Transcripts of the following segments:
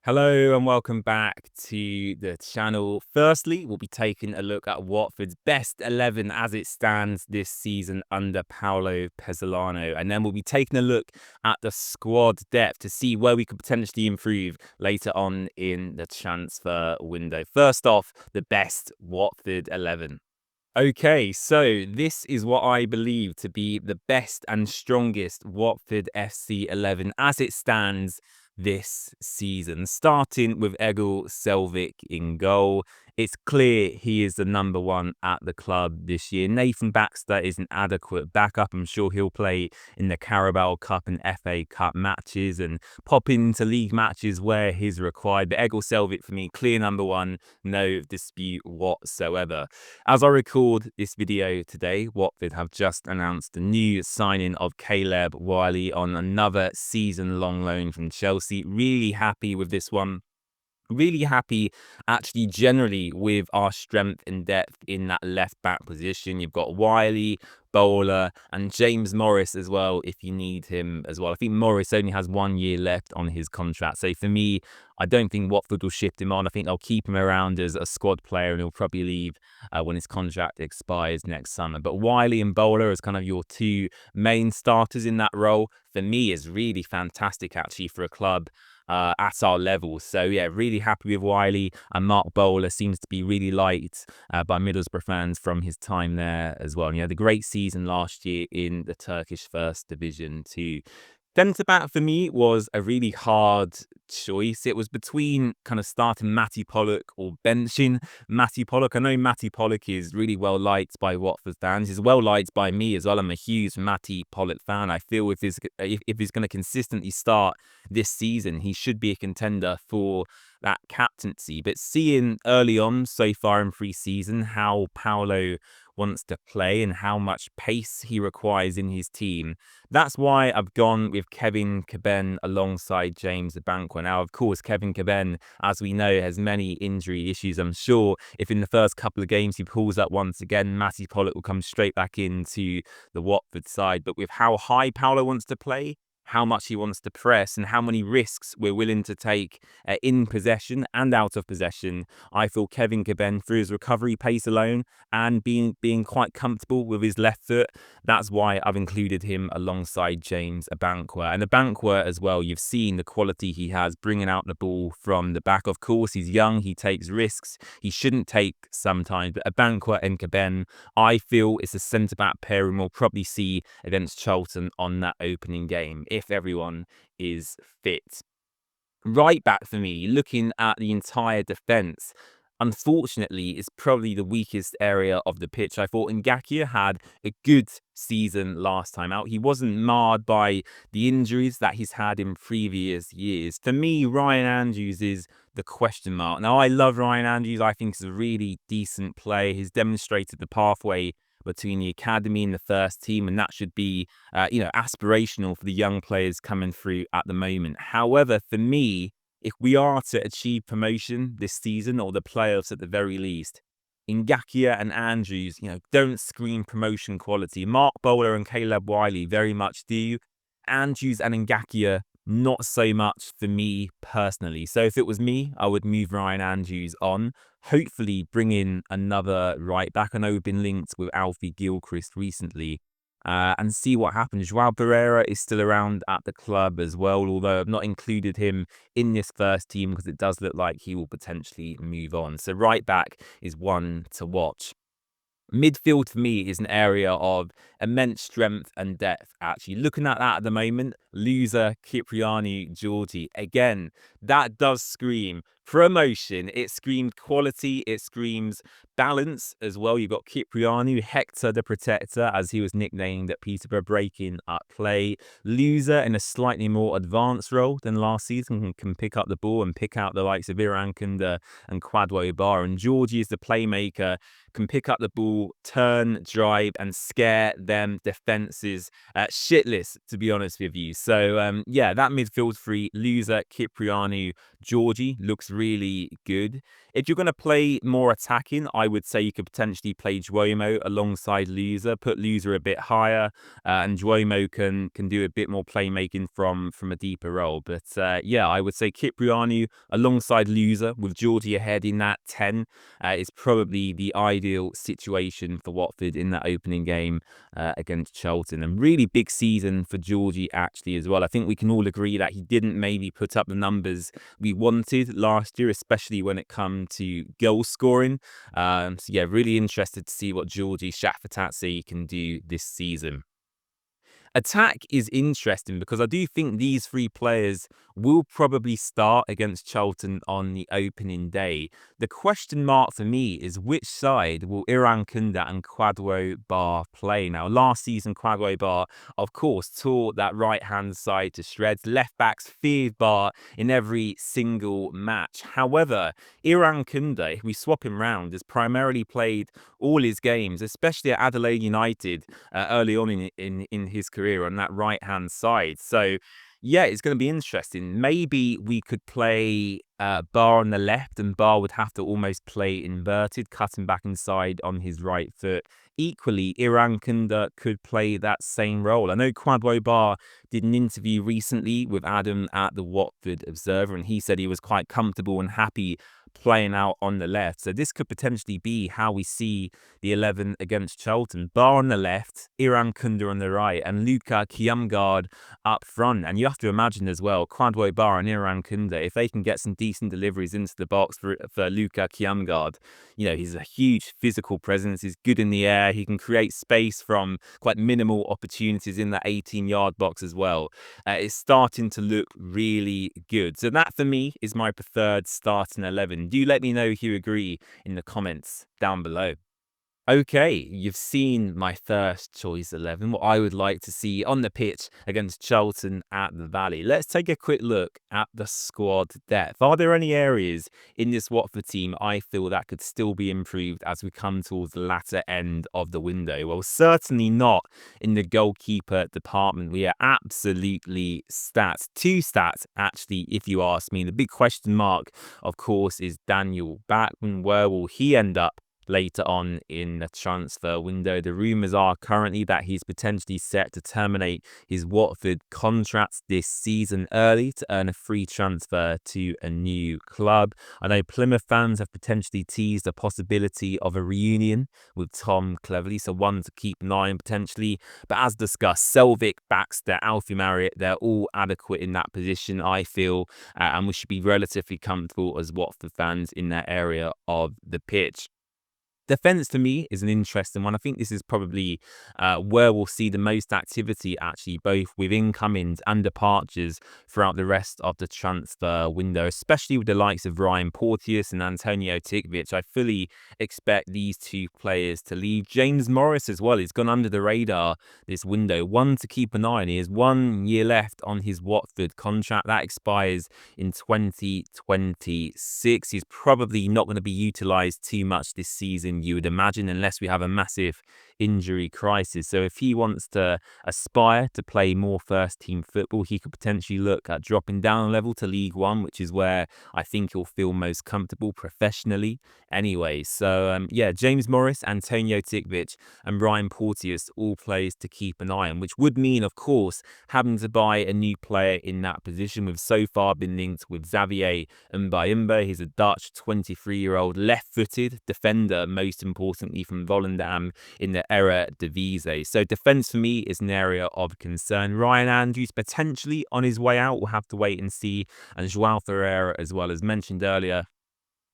Hello and welcome back to the channel. Firstly, we'll be taking a look at Watford's best 11 as it stands this season under Paolo Pezzolano. And then we'll be taking a look at the squad depth to see where we could potentially improve later on in the transfer window. First off, the best Watford 11. Okay, so this is what I believe to be the best and strongest Watford FC 11 as it stands this season. Starting with Egil Selvik in goal. It's clear he is the number one at the club this year. Nathan Baxter is an adequate backup. I'm sure he'll play in the Carabao Cup and FA Cup matches and pop into league matches where he's required. But Egil Selvik, for me, clear number one, no dispute whatsoever. As I record this video today, Watford have just announced the new signing of Caleb Wiley on another season-long loan from Chelsea. Really happy with this one. Really happy, actually, generally with our strength and depth in that left-back position. You've got Wiley, Bowler, and James Morris as well, if you need him as well. I think Morris only has 1 year left on his contract. So for me, I don't think Watford will shift him on. I think they'll keep him around as a squad player and he'll probably leave when his contract expires next summer. But Wiley and Bowler as kind of your two main starters in that role, for me, is really fantastic, actually, for a club at our level. So yeah, really happy with Wiley, and Mark Bowler seems to be really liked by Middlesbrough fans from his time there as well. And he had a great season last year in the Turkish First Division too. Centre back for me was a really hard choice. It was between kind of starting Matty Pollock or benching Matty Pollock. I know Matty Pollock is really well liked by Watford fans. He's well liked by me as well. I'm a huge Matty Pollock fan. I feel if he's going to consistently start this season, he should be a contender for that captaincy. But seeing early on so far in pre-season how Paolo wants to play and how much pace he requires in his team, that's why I've gone with Kevin Caben alongside James Abankwah. Now, of course, Kevin Caben, as we know, has many injury issues. I'm sure if in the first couple of games he pulls up once again, Matty Pollock will come straight back into the Watford side. But with how high Paolo wants to play, how much he wants to press, and how many risks we're willing to take in possession and out of possession, I feel Kevin Caben, through his recovery pace alone and being quite comfortable with his left foot, that's why I've included him alongside James Abankwah. And Abankwah as well, you've seen the quality he has bringing out the ball from the back. Of course, he's young, he takes risks, he shouldn't take sometimes, but Abankwah and Caben, I feel it's a centre-back pairing we'll probably see against Charlton on that opening game, if everyone is fit. Right back for me, looking at the entire defence, unfortunately, is probably the weakest area of the pitch. I thought Ngakia had a good season last time out. He wasn't marred by the injuries that he's had in previous years. For me, Ryan Andrews is the question mark. Now, I love Ryan Andrews. I think he's a really decent player. He's demonstrated the pathway between the academy and the first team, and that should be, aspirational for the young players coming through at the moment. However, for me, if we are to achieve promotion this season or the playoffs at the very least, Ngakia and Andrews, don't scream promotion quality. Mark Bowler and Caleb Wiley very much do. Andrews and Ngakia, not so much for me personally. So if it was me, I would move Ryan Andrews on. Hopefully bring in another right back. I know we've been linked with Alfie Gilchrist recently. And see what happens. Joao Pereira is still around at the club as well, although I've not included him in this first team because it does look like he will potentially move on. So right back is one to watch. Midfield for me is an area of immense strength and depth, actually. Looking at that at the moment, loser Kyprianou Georgie. Again, that does scream promotion. It screams quality. It screams balance as well. You've got Kyprianou, Hector the Protector, as he was nicknamed at Peterborough, breaking up play. Loser in a slightly more advanced role than last season, can pick up the ball and pick out the likes of Iran Kunda and Kwadwo Bar. And Georgie is the playmaker, can pick up the ball, turn, drive, and scare them defenses shitless, to be honest with you. So, yeah, that midfield three, loser, Kyprianou, Georgie, looks really good. If you're going to play more attacking, I would say you could potentially play Duomo alongside Loser, put Loser a bit higher, and Duomo can do a bit more playmaking from a deeper role. But yeah, I would say Kyprianou alongside Loser with Geordie ahead in that 10 is probably the ideal situation for Watford in that opening game against Charlton. And really big season for Geordie actually as well. I think we can all agree that he didn't maybe put up the numbers we wanted last year, especially when it comes to goal scoring. So yeah, really interested to see what Geordie Shakhtar can do this season. Attack is interesting because I do think these three players will probably start against Charlton on the opening day. The question mark for me is which side will Iran Kunda and Kwadwo Bar play? Now, last season, Kwadwo Bar, of course, tore that right-hand side to shreds. Left backs feared Bar in every single match. However, Iran Kunda, if we swap him round, has primarily played all his games, especially at Adelaide United early on in his career on that right-hand side. So yeah, it's going to be interesting. Maybe we could play Bar on the left, and Bar would have to almost play inverted, cutting back inside on his right foot. Equally, Iran Kunda could play that same role. I know Kwadwo Bar did an interview recently with Adam at the Watford Observer, and he said he was quite comfortable and happy playing out on the left. So this could potentially be how we see the 11 against Charlton. Bar on the left, Iran Kunda on the right, and Luka Kiamgard up front. And you have to imagine as well, Kwadwo Bar and Iran Kunda, if they can get some decent deliveries into the box for Luka Kiamgard, you know, he's a huge physical presence, he's good in the air, he can create space from quite minimal opportunities in that 18-yard box as well. It's starting to look really good. So that for me is my preferred starting 11. Do let me know if you agree in the comments down below. Okay, you've seen my first choice 11, what I would like to see on the pitch against Charlton at the Valley. Let's take a quick look at the squad depth. Are there any areas in this Watford team I feel that could still be improved as we come towards the latter end of the window? Well, certainly not in the goalkeeper department. We are absolutely stacked. Two stats, actually, if you ask me. The big question mark, of course, is Daniel Backman. Where will he end up later on in the transfer window? The rumours are currently that he's potentially set to terminate his Watford contract this season early to earn a free transfer to a new club. I know Plymouth fans have potentially teased the possibility of a reunion with Tom Cleverley, so one to keep an eye on potentially. But as discussed, Selvik, Baxter, Alfie Marriott, they're all adequate in that position, I feel, and we should be relatively comfortable as Watford fans in that area of the pitch. Defence for me is an interesting one. I think this is probably where we'll see the most activity actually, both with incomings and departures throughout the rest of the transfer window, especially with the likes of Ryan Porteous and Antonio Tikvic. I fully expect these two players to leave. James Morris as well, he's gone under the radar this window. One to keep an eye on. He has 1 year left on his Watford contract. That expires in 2026. He's probably not going to be utilised too much this season, you would imagine, unless we have a massive injury crisis. So if he wants to aspire to play more first team football, he could potentially look at dropping down a level to League One, which is where I think he'll feel most comfortable professionally anyway. So yeah, James Morris, Antonio Tikvic and Ryan Porteous, all players to keep an eye on, which would mean, of course, having to buy a new player in that position. We've so far been linked with Xavier Mbayimba. He's a Dutch 23-year-old left-footed defender, most importantly from Volendam in the Eredivisie. So defence for me is an area of concern. Ryan Andrews potentially on his way out. We'll have to wait and see. And João Ferreira as well, as mentioned earlier.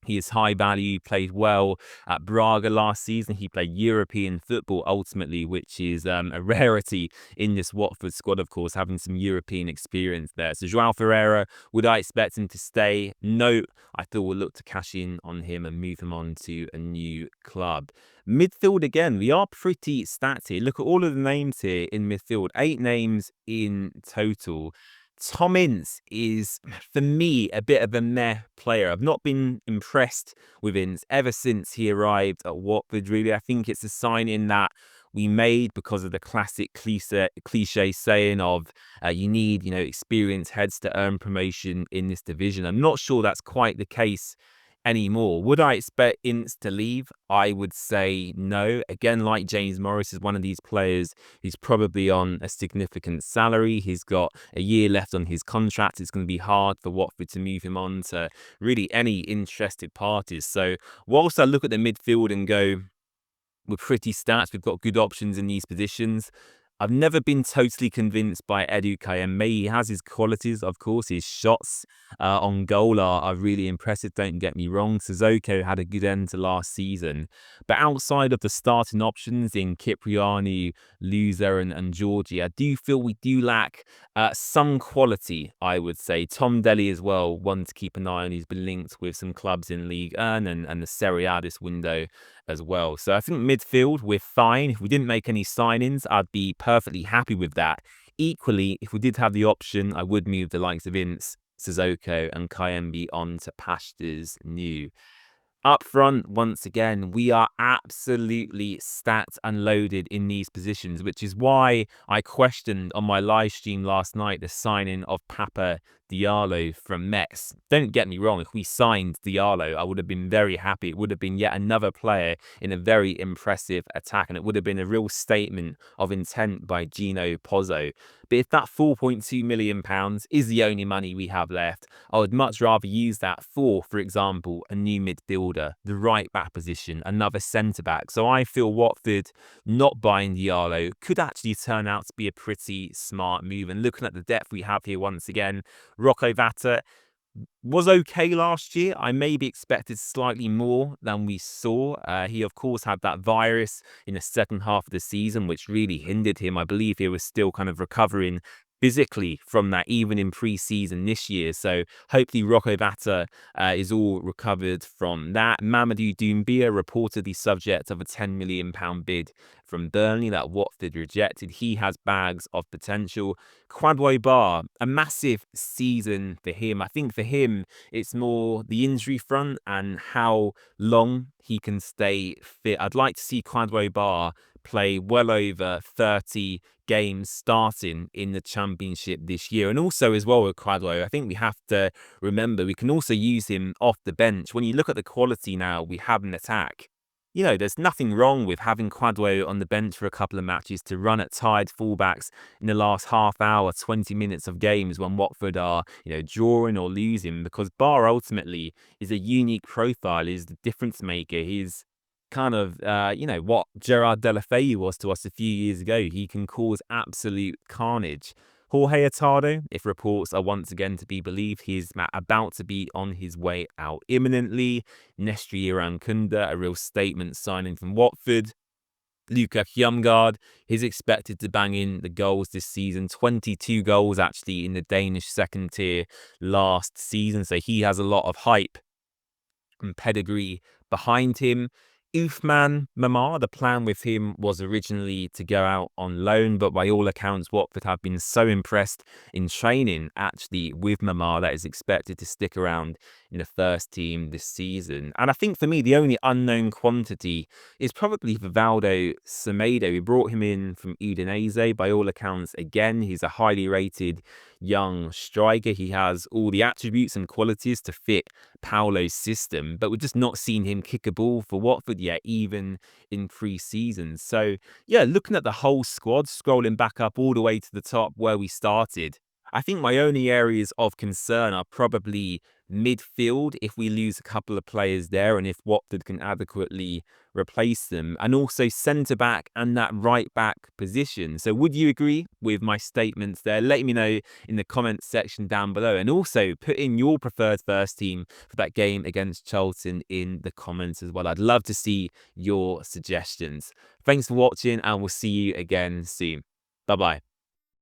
He is high value, played well at Braga last season. He played European football ultimately, which is a rarity in this Watford squad, of course, having some European experience there. So João Ferreira, would I expect him to stay? No, I thought we'll look to cash in on him and move him on to a new club. Midfield again, we are pretty stacked here. Look at all of the names here in midfield, 8 names in total. Tom Ince is, for me, a bit of a meh player. I've not been impressed with Ince ever since he arrived at Watford, really. I think it's a sign in that we made because of the classic cliche saying of you need, experienced heads to earn promotion in this division. I'm not sure that's quite the case anymore. Would I expect Ince to leave? I would say no. Again, like James Morris is one of these players who's probably on a significant salary. He's got a year left on his contract. It's going to be hard for Watford to move him on to really any interested parties. So whilst I look at the midfield and go, we're pretty stacked, we've got good options in these positions, I've never been totally convinced by Edu Kayembe. He has his qualities, of course. His shots on goal are really impressive, don't get me wrong. Sissoko had a good end to last season. But outside of the starting options in Cipriani, Luzer and Georgie, I do feel we do lack some quality, I would say. Tom Delly as well, one to keep an eye on. He's been linked with some clubs in League 1 and the Serie A this window as well. So I think midfield, we're fine. If we didn't make any signings, I'd be perfectly happy with that. Equally, if we did have the option, I would move the likes of Ince, Sissoko and Kayembe on to pastures new. Up front, once again, we are absolutely stacked and loaded in these positions, which is why I questioned on my live stream last night the signing of Papa Diallo from Metz. Don't get me wrong, if we signed Diallo, I would have been very happy. It would have been yet another player in a very impressive attack, and it would have been a real statement of intent by Gino Pozzo. But if that £4.2 million is the only money we have left, I would much rather use that for example, a new midfielder, the right back position, another centre back. So I feel Watford not buying Diallo could actually turn out to be a pretty smart move. And looking at the depth we have here once again, Rocco Vata was okay last year. I maybe expected slightly more than we saw. He, of course, had that virus in the second half of the season, which really hindered him. I believe he was still kind of recovering physically from that, even in pre-season this year. So hopefully Rocco Vata is all recovered from that. Mamadou Doumbia reportedly subject of a £10 million bid from Burnley that Watford rejected. He has bags of potential. Kwadwo Bar, a massive season for him. I think for him, it's more the injury front and how long he can stay fit. I'd like to see Kwadwo Bar play well over 30 games starting in the Championship this year. And also as well with Kwadwo, I think we have to remember we can also use him off the bench. When you look at the quality now we have in attack, there's nothing wrong with having Kwadwo on the bench for a couple of matches to run at tired fullbacks in the last half hour, 20 minutes of games when Watford are, drawing or losing, because Bar ultimately is a unique profile, is the difference maker. He's kind of, what Gerard Deulofeu was to us a few years ago. He can cause absolute carnage. Jorge Hurtado, if reports are once again to be believed, he's about to be on his way out imminently. Nestri Irankunda, a real statement signing from Watford. Luca Hjumgaard is expected to bang in the goals this season. 22 goals actually in the Danish second tier last season. So he has a lot of hype and pedigree behind him. Ousmane Mamar, the plan with him was originally to go out on loan, but by all accounts, Watford have been so impressed in training actually with Mamar that is expected to stick around in the first team this season. And I think for me, the only unknown quantity is probably Vivaldo Semedo. We brought him in from Udinese. By all accounts, again, he's a highly rated young striker. He has all the attributes and qualities to fit Paulo's system, but we're just not seeing him kick a ball for Watford yet, even in pre-season. So yeah, looking at the whole squad, scrolling back up all the way to the top where we started, I think my only areas of concern are probably midfield, if we lose a couple of players there and if Watford can adequately replace them, and also centre-back and that right-back position. So would you agree with my statements there? Let me know in the comments section down below, and also put in your preferred first team for that game against Charlton in the comments as well. I'd love to see your suggestions. Thanks for watching, and we'll see you again soon. Bye-bye.